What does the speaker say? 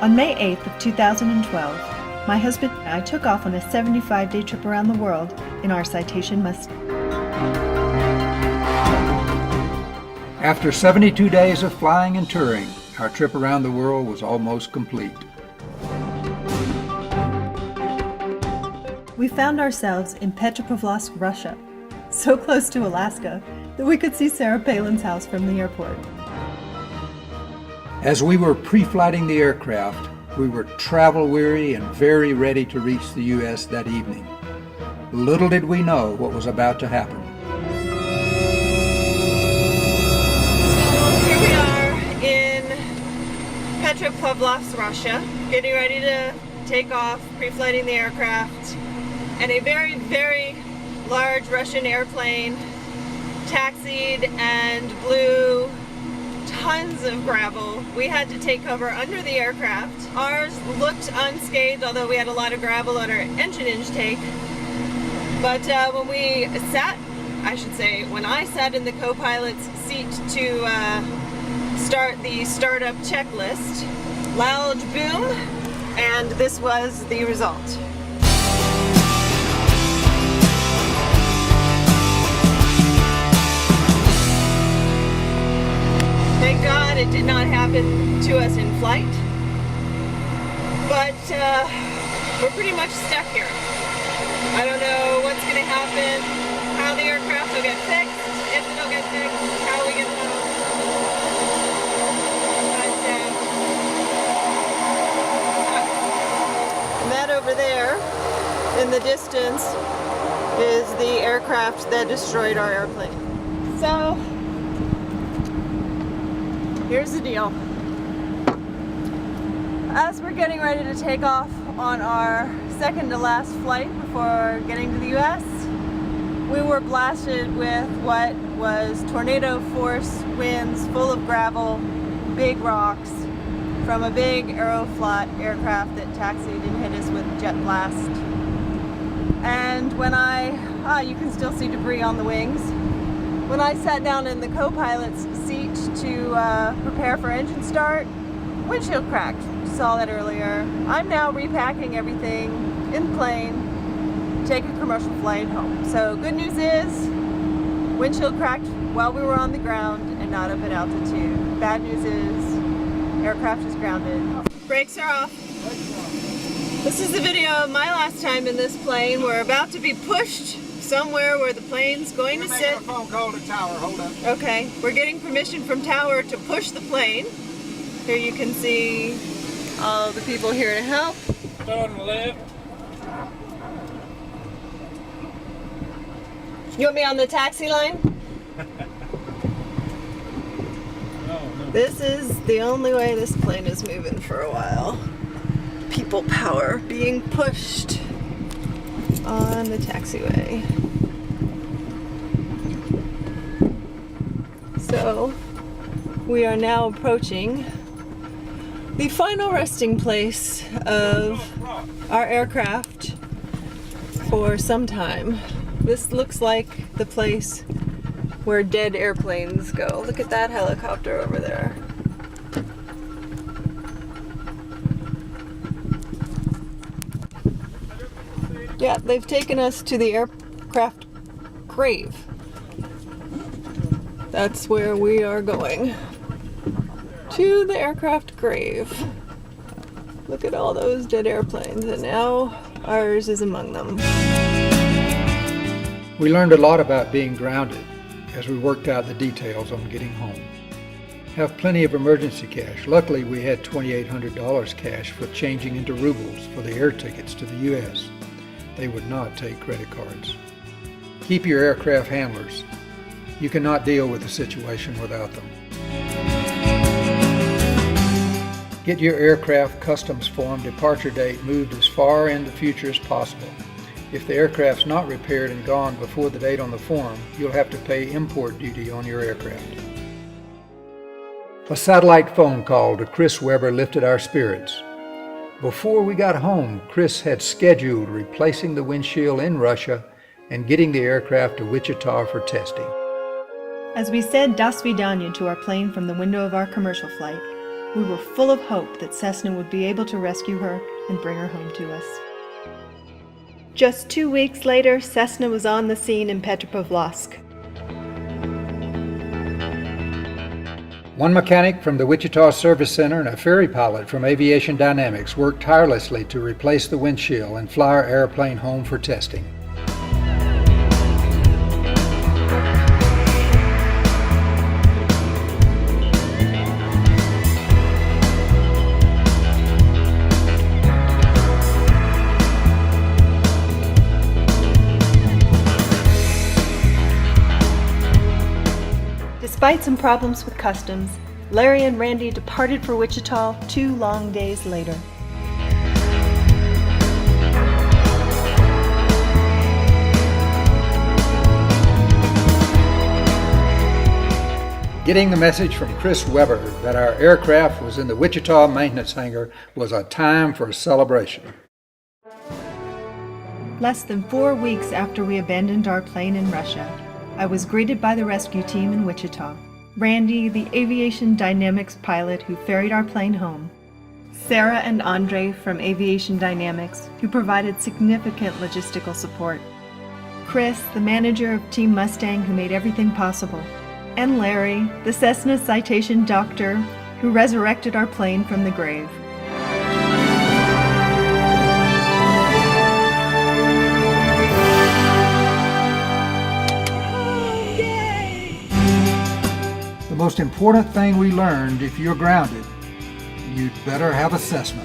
On May 8th of 2012, my husband and I took off on a 75-day trip around the world in our Citation Mustang. After 72 days of flying and touring, our trip around the world was almost complete. We found ourselves in Petropavlovsk, Russia, so close to Alaska that we could see Sarah Palin's house from the airport. As we were pre-flighting the aircraft, we were travel-weary and very ready to reach the U.S. that evening. Little did we know what was about to happen. So here we are in Petropavlovsk, Russia, getting ready to take off, pre-flighting the aircraft, and a very, very large Russian airplane taxied and blew tons of gravel. We had to take cover under the aircraft. Ours looked unscathed, although we had a lot of gravel on our engine intake. But when we sat, when I sat in the co-pilot's seat to start the startup checklist, loud boom, and this was the result. Thank God it did not happen to us in flight, but we're pretty much stuck here. I don't know what's going to happen, how the aircraft will get fixed, if it'll get fixed, how we get home. And that over there, in the distance, is the aircraft that destroyed our airplane. So, here's the deal. As we're getting ready to take off on our second to last flight before getting to the US, we were blasted with what was tornado force winds full of gravel, big rocks, from a big Aeroflot aircraft that taxied and hit us with jet blast. And when you can still see debris on the wings. When I sat down in the co-pilot's seat to prepare for engine start, windshield cracked. You saw that earlier. I'm now repacking everything in the plane, take a commercial flight home. So good news is, windshield cracked while we were on the ground and not up at altitude. Bad news is, aircraft is grounded. Brakes are off. This is the video of my last time in this plane. We're about to be pushed somewhere where the plane's going to sit. We're making a phone call to tower, hold up. Okay, we're getting permission from tower to push the plane. Here you can see all the people here to help. Starting left. You want me on the taxi line? No. This is the only way this plane is moving for a while. People power being pushed on the taxiway. So we are now approaching the final resting place of our aircraft for some time. This looks like the place where dead airplanes go. Look at that helicopter over there. Yeah, they've taken us to the aircraft grave. That's where we are going. To the aircraft grave. Look at all those dead airplanes, and now ours is among them. We learned a lot about being grounded as we worked out the details on getting home. Have plenty of emergency cash. Luckily, we had $2,800 cash for changing into rubles for the air tickets to the U.S. They would not take credit cards. Keep your aircraft handlers. You cannot deal with the situation without them. Get your aircraft customs form departure date moved as far in the future as possible. If the aircraft's not repaired and gone before the date on the form, you'll have to pay import duty on your aircraft. A satellite phone call to Chris Weber lifted our spirits. Before we got home, Chris had scheduled replacing the windshield in Russia and getting the aircraft to Wichita for testing. As we said Das Vidanya to our plane from the window of our commercial flight, We were full of hope that Cessna would be able to rescue her and bring her home to us. Just 2 weeks later, Cessna was on the scene in Petropavlovsk. One mechanic from the Wichita Service Center and a ferry pilot from Aviation Dynamics worked tirelessly to replace the windshield and fly our airplane home for testing. Despite some problems with customs, Larry and Randy departed for Wichita 2 long days later. Getting the message from Chris Weber that our aircraft was in the Wichita maintenance hangar was a time for celebration. Less than 4 weeks after we abandoned our plane in Russia, I was greeted by the rescue team in Wichita. Randy, the Aviation Dynamics pilot who ferried our plane home. Sarah and Andre from Aviation Dynamics, who provided significant logistical support. Chris, the manager of Team Mustang, who made everything possible. And Larry, the Cessna Citation doctor, who resurrected our plane from the grave. The most important thing we learned: if you're grounded, you'd better have a Cessna.